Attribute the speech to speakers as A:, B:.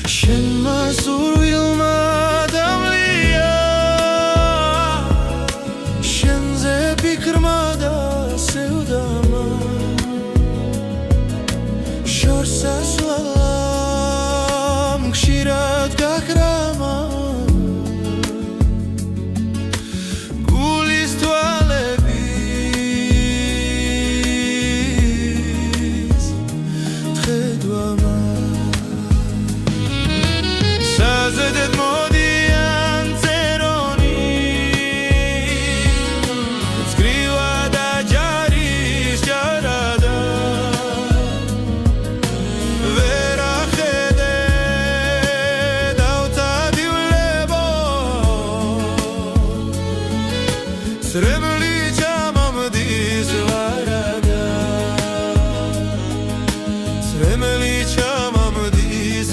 A: შენმა სურვილმა დამლია შენზე ფიქრმა დასევდამა შორს ასვალამ ხშირად გაქრამა გულის თვალების ხედვამა საზედეთ მოდიან წერონი წგრივა და ჯარის ჯარადა ვერ ახედე დავთადივლებო